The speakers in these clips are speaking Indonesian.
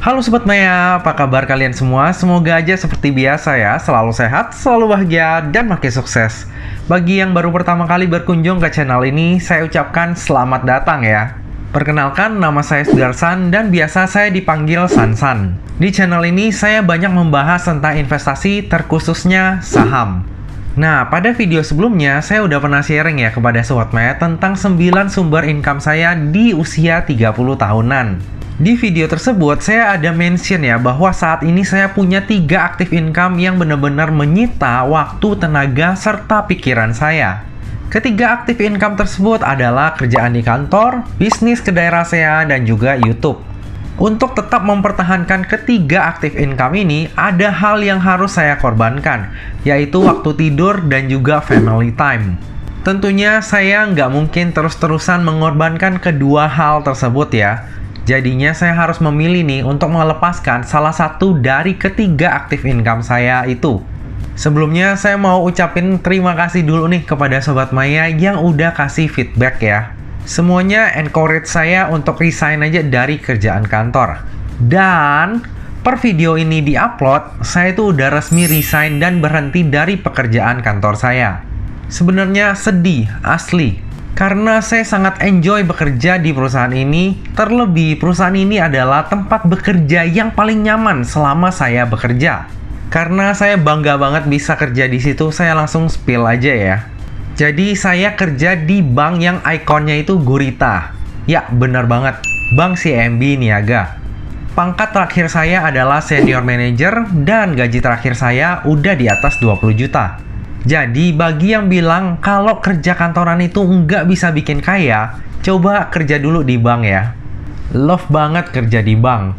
Halo Sobat Maya, apa kabar kalian semua? Semoga aja seperti biasa ya, selalu sehat, selalu bahagia, dan makin sukses. Bagi yang baru pertama kali berkunjung ke channel ini, saya ucapkan selamat datang ya. Perkenalkan, nama saya Sudarsan dan biasa saya dipanggil Sansan. Di channel ini, saya banyak membahas tentang investasi, terkhususnya saham. Nah, pada video sebelumnya, saya udah pernah sharing ya kepada Sobat Maya tentang 9 sumber income saya di usia 30 tahunan. Di video tersebut, saya ada mention ya bahwa saat ini saya punya 3 aktif income yang benar-benar menyita waktu, tenaga, serta pikiran saya. Ketiga aktif income tersebut adalah kerjaan di kantor, bisnis ke daerah saya, dan juga YouTube. Untuk tetap mempertahankan ketiga aktif income ini, ada hal yang harus saya korbankan, yaitu waktu tidur dan juga family time. Tentunya saya nggak mungkin terus-terusan mengorbankan kedua hal tersebut ya. Jadinya saya harus memilih nih untuk melepaskan salah satu dari ketiga aktif income saya itu. Sebelumnya saya mau ucapin terima kasih dulu nih kepada Sobat Maya yang udah kasih feedback ya. Semuanya encourage saya untuk resign aja dari kerjaan kantor. Dan per video ini di-upload, saya tuh udah resmi resign dan berhenti dari pekerjaan kantor saya. Sebenarnya sedih, asli. Karena saya sangat enjoy bekerja di perusahaan ini, terlebih perusahaan ini adalah tempat bekerja yang paling nyaman selama saya bekerja. Karena saya bangga banget bisa kerja di situ, saya langsung spill aja ya. Jadi saya kerja di bank yang ikonnya itu gurita. Ya, benar banget, Bank CIMB Niaga. Pangkat terakhir saya adalah senior manager dan gaji terakhir saya udah di atas 20 juta. Jadi bagi yang bilang kalau kerja kantoran itu nggak bisa bikin kaya, coba kerja dulu di bank ya. Love banget kerja di bank.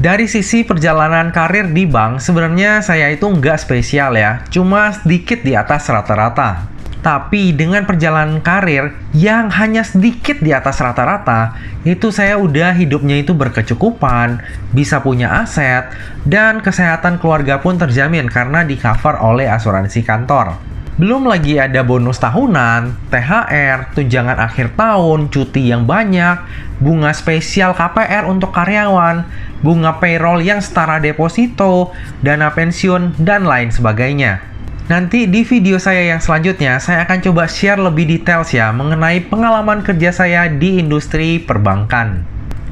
Dari sisi perjalanan karir di bank, sebenarnya saya itu nggak spesial ya, cuma sedikit di atas rata-rata. Tapi dengan perjalanan karir yang hanya sedikit di atas rata-rata, itu saya udah hidupnya itu berkecukupan, bisa punya aset, dan kesehatan keluarga pun terjamin karena di-cover oleh asuransi kantor. Belum lagi ada bonus tahunan, THR, tunjangan akhir tahun, cuti yang banyak, bunga spesial KPR untuk karyawan, bunga payroll yang setara deposito, dana pensiun, dan lain sebagainya. Nanti di video saya yang selanjutnya, saya akan coba share lebih details ya mengenai pengalaman kerja saya di industri perbankan.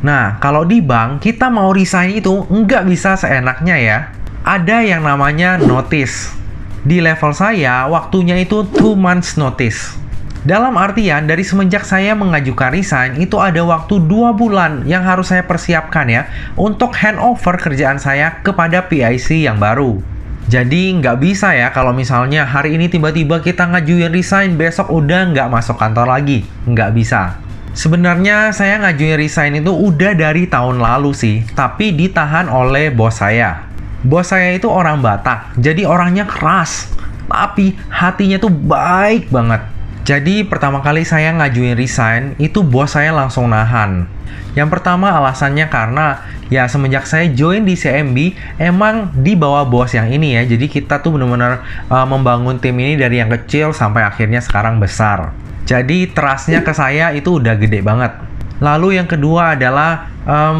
Nah, kalau di bank, kita mau resign itu nggak bisa seenaknya ya. Ada yang namanya notice. Di level saya, waktunya itu 2 months notice. Dalam artian, dari semenjak saya mengajukan resign, itu ada waktu 2 bulan yang harus saya persiapkan ya untuk handover kerjaan saya kepada PIC yang baru. Jadi nggak bisa ya kalau misalnya hari ini tiba-tiba kita ngajuin resign, besok udah nggak masuk kantor lagi. Nggak bisa. Sebenarnya saya ngajuin resign itu udah dari tahun lalu sih, tapi ditahan oleh bos saya. Bos saya itu orang Batak, jadi orangnya keras, tapi hatinya tuh baik banget. Jadi pertama kali saya ngajuin resign, itu bos saya langsung nahan. Yang pertama alasannya karena ya semenjak saya join di CIMB, emang di bawah bos yang ini ya. Jadi kita tuh benar-benar membangun tim ini dari yang kecil sampai akhirnya sekarang besar. Jadi trustnya ke saya itu udah gede banget. Lalu yang kedua adalah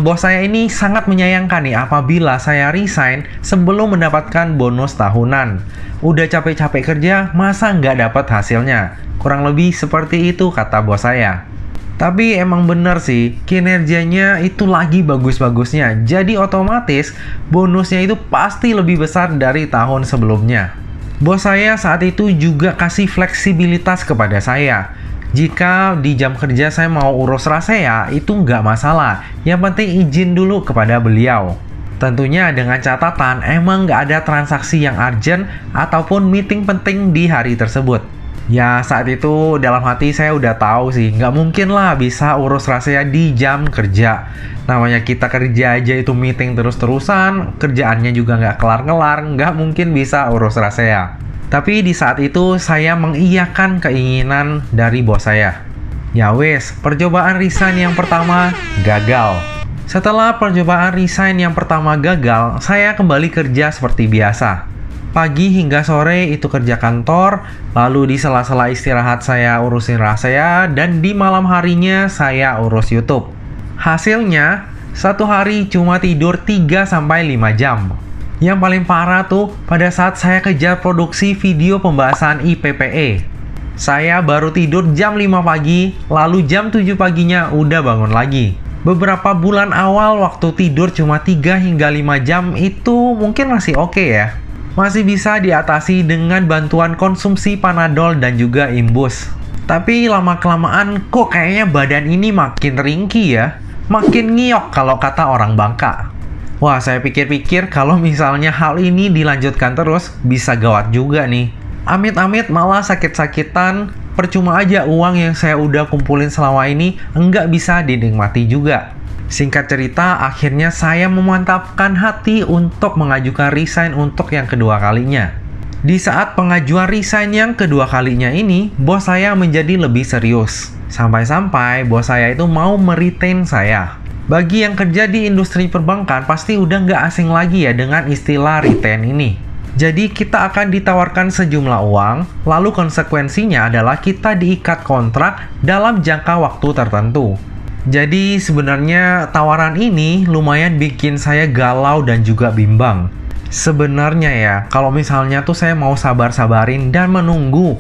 bos saya ini sangat menyayangkan nih apabila saya resign sebelum mendapatkan bonus tahunan. Udah capek-capek kerja, masa nggak dapat hasilnya? Kurang lebih seperti itu kata bos saya. Tapi emang bener sih, kinerjanya itu lagi bagus-bagusnya. Jadi otomatis bonusnya itu pasti lebih besar dari tahun sebelumnya. Bos saya saat itu juga kasih fleksibilitas kepada saya. Jika di jam kerja saya mau urus rahasia, itu nggak masalah. Yang penting izin dulu kepada beliau. Tentunya dengan catatan emang nggak ada transaksi yang urgent ataupun meeting penting di hari tersebut. Ya saat itu dalam hati saya udah tahu sih, nggak mungkin lah bisa urus rahasia di jam kerja. Namanya kita kerja aja itu meeting terus-terusan, kerjaannya juga nggak kelar-kelar, nggak mungkin bisa urus rahasia. Tapi di saat itu saya mengiyakan keinginan dari bos saya. Ya wes, percobaan resign yang pertama gagal. Setelah percobaan resign yang pertama gagal, saya kembali kerja seperti biasa. Pagi hingga sore itu kerja kantor, lalu di sela-sela istirahat saya urusin rahasia, dan di malam harinya saya urus YouTube. Hasilnya, Satu hari cuma tidur 3-5 jam. Yang paling parah tuh pada saat saya kejar produksi video pembahasan IPPE. Saya baru tidur jam 5 pagi, lalu jam 7 paginya udah bangun lagi. Beberapa bulan awal waktu tidur cuma 3-5 jam itu mungkin masih oke ya. Masih bisa diatasi dengan bantuan konsumsi Panadol dan juga Imbus. Tapi lama-kelamaan kok kayaknya badan ini makin ringkih ya. Makin ngiok kalau kata orang Bangka. Wah, saya pikir-pikir kalau misalnya hal ini dilanjutkan terus bisa gawat juga nih. Amit-amit malah sakit-sakitan, percuma aja uang yang saya udah kumpulin selama ini enggak bisa dinikmati juga. Singkat cerita, akhirnya saya memantapkan hati untuk mengajukan resign untuk yang kedua kalinya. Di saat pengajuan resign yang kedua kalinya ini, bos saya menjadi lebih serius. Sampai-sampai bos saya itu mau meretain saya. Bagi yang kerja di industri perbankan, pasti udah nggak asing lagi ya dengan istilah retain ini. Jadi kita akan ditawarkan sejumlah uang, lalu konsekuensinya adalah kita diikat kontrak dalam jangka waktu tertentu. Jadi sebenarnya tawaran ini lumayan bikin saya galau dan juga bimbang. Sebenarnya ya, kalau misalnya tuh saya mau sabar-sabarin dan menunggu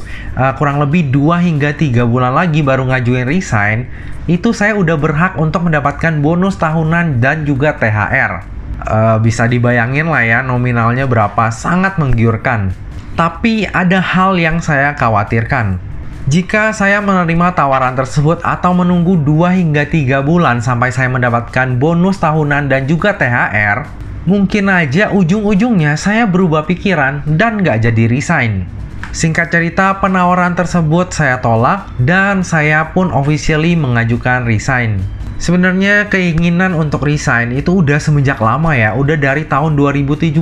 kurang lebih 2-3 bulan lagi baru ngajuin resign, itu saya udah berhak untuk mendapatkan bonus tahunan dan juga THR. Bisa dibayangin lah ya nominalnya berapa, sangat menggiurkan. Tapi ada hal yang saya khawatirkan. Jika saya menerima tawaran tersebut atau menunggu 2-3 bulan sampai saya mendapatkan bonus tahunan dan juga THR, mungkin aja ujung-ujungnya saya berubah pikiran dan nggak jadi resign. Singkat cerita, penawaran tersebut saya tolak dan saya pun officially mengajukan resign. Sebenarnya keinginan untuk resign itu udah semenjak lama ya, udah dari tahun 2017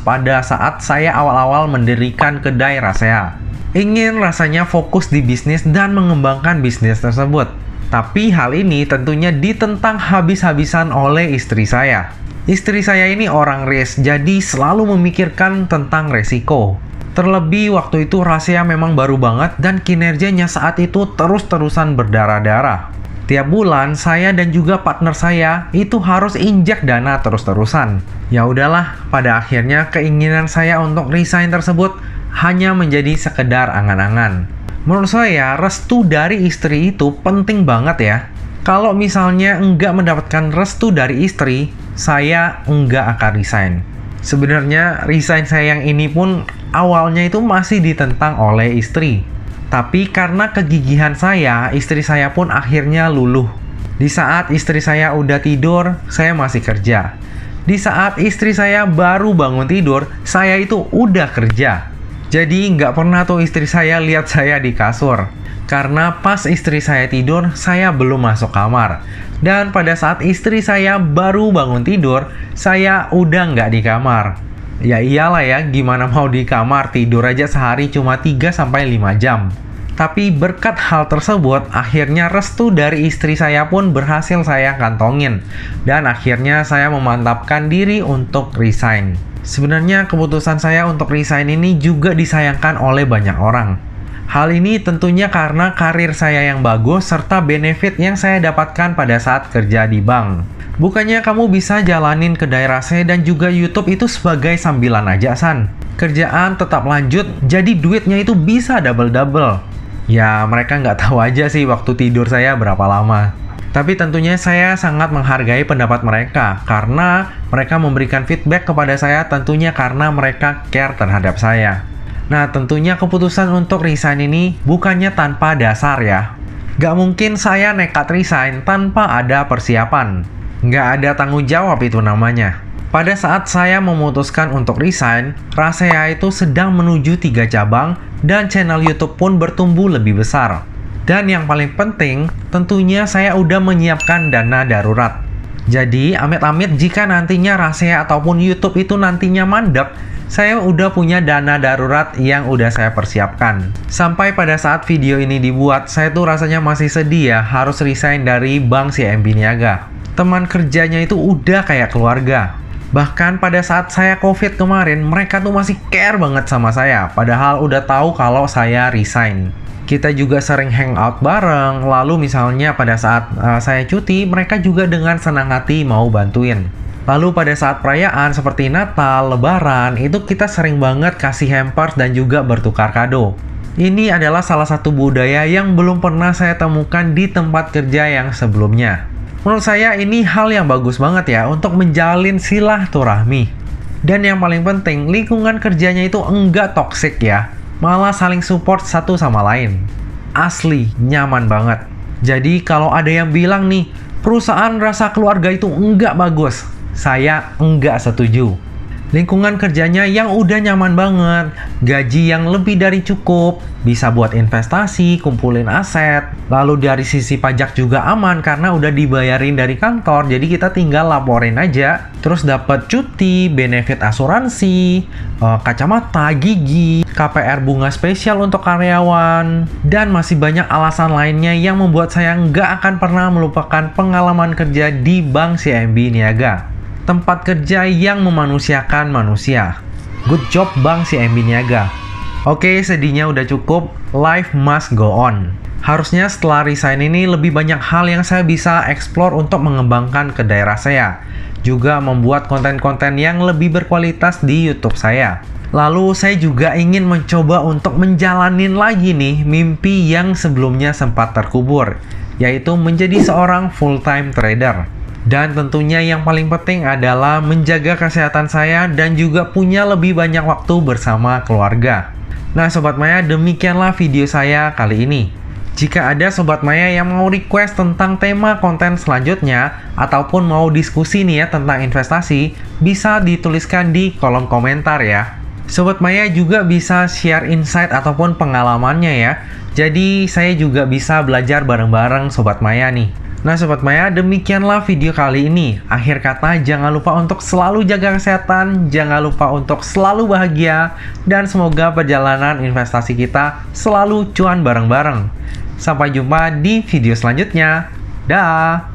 pada saat saya awal-awal mendirikan kedai Rasea. Ingin rasanya fokus di bisnis dan mengembangkan bisnis tersebut. Tapi hal ini tentunya ditentang habis-habisan oleh istri saya. Istri saya ini orang risk, jadi selalu memikirkan tentang resiko. Terlebih waktu itu Rasea memang baru banget dan kinerjanya saat itu terus-terusan berdarah-darah. Tiap bulan saya dan juga partner saya itu harus injak dana terus-terusan. Ya udahlah, pada akhirnya keinginan saya untuk resign tersebut hanya menjadi sekedar angan-angan. Menurut saya, restu dari istri itu penting banget ya. Kalau misalnya enggak mendapatkan restu dari istri, saya enggak akan resign. Sebenarnya resign saya yang ini pun awalnya itu masih ditentang oleh istri. Tapi karena kegigihan saya, istri saya pun akhirnya luluh. Di saat istri saya udah tidur, saya masih kerja. Di saat istri saya baru bangun tidur, saya itu udah kerja. Jadi nggak pernah tuh istri saya lihat saya di kasur. Karena pas istri saya tidur, saya belum masuk kamar. Dan pada saat istri saya baru bangun tidur, saya udah nggak di kamar. Ya iyalah ya, gimana mau di kamar, tidur aja sehari cuma 3-5 jam. Tapi berkat hal tersebut, akhirnya restu dari istri saya pun berhasil saya kantongin. Dan akhirnya saya memantapkan diri untuk resign. Sebenarnya keputusan saya untuk resign ini juga disayangkan oleh banyak orang. Hal ini tentunya karena karir saya yang bagus serta benefit yang saya dapatkan pada saat kerja di bank. Bukannya kamu bisa jalanin kedai Rasea dan juga YouTube itu sebagai sambilan aja, San. Kerjaan tetap lanjut, jadi duitnya itu bisa double-double. Ya, mereka nggak tahu aja sih waktu tidur saya berapa lama. Tapi tentunya saya sangat menghargai pendapat mereka karena mereka memberikan feedback kepada saya tentunya karena mereka care terhadap saya. Nah, tentunya keputusan untuk resign ini bukannya tanpa dasar ya. Gak mungkin saya nekat resign tanpa ada persiapan. Gak ada tanggung jawab itu namanya. Pada saat saya memutuskan untuk resign, Rasea itu sedang menuju 3 cabang dan channel YouTube pun bertumbuh lebih besar. Dan yang paling penting, tentunya saya udah menyiapkan dana darurat. Jadi, amit-amit jika nantinya Rasea ataupun YouTube itu nantinya mandek, saya udah punya dana darurat yang udah saya persiapkan. Sampai pada saat video ini dibuat, saya tuh rasanya masih sedih ya harus resign dari Bank CIMB Niaga. Teman kerjanya itu udah kayak keluarga. Bahkan pada saat saya COVID kemarin, mereka tuh masih care banget sama saya, padahal udah tahu kalau saya resign. Kita juga sering hangout bareng, lalu misalnya pada saat saya cuti, mereka juga dengan senang hati mau bantuin. Lalu pada saat perayaan seperti Natal, Lebaran, itu kita sering banget kasih hampers dan juga bertukar kado. Ini adalah salah satu budaya yang belum pernah saya temukan di tempat kerja yang sebelumnya. Menurut saya ini hal yang bagus banget ya untuk menjalin silaturahmi. Dan yang paling penting, lingkungan kerjanya itu enggak toksik ya, malah saling support satu sama lain. Asli, nyaman banget. Jadi kalau ada yang bilang nih, perusahaan rasa keluarga itu enggak bagus, saya enggak setuju. Lingkungan kerjanya yang udah nyaman banget, gaji yang lebih dari cukup, bisa buat investasi, kumpulin aset, lalu dari sisi pajak juga aman karena udah dibayarin dari kantor, jadi kita tinggal laporin aja, terus dapat cuti, benefit asuransi, kacamata, gigi, KPR bunga spesial untuk karyawan, dan masih banyak alasan lainnya yang membuat saya nggak akan pernah melupakan pengalaman kerja di Bank CIMB Niaga. Tempat kerja yang memanusiakan manusia. Good job Bank CIMB Niaga. Oke, sedihnya udah cukup. Life must go on. Harusnya setelah resign ini lebih banyak hal yang saya bisa explore untuk mengembangkan ke daerah saya. Juga membuat konten-konten yang lebih berkualitas di YouTube saya. Lalu saya juga ingin mencoba untuk menjalanin lagi nih mimpi yang sebelumnya sempat terkubur, yaitu menjadi seorang full-time trader. Dan tentunya yang paling penting adalah menjaga kesehatan saya dan juga punya lebih banyak waktu bersama keluarga. Nah Sobat Maya, demikianlah video saya kali ini. Jika ada Sobat Maya yang mau request tentang tema konten selanjutnya, ataupun mau diskusi nih ya tentang investasi, bisa dituliskan di kolom komentar ya. Sobat Maya juga bisa share insight ataupun pengalamannya ya. Jadi saya juga bisa belajar bareng-bareng Sobat Maya nih. Nah Sobat Maya, demikianlah video kali ini. Akhir kata, jangan lupa untuk selalu jaga kesehatan, jangan lupa untuk selalu bahagia, dan semoga perjalanan investasi kita selalu cuan bareng-bareng. Sampai jumpa di video selanjutnya. Dah!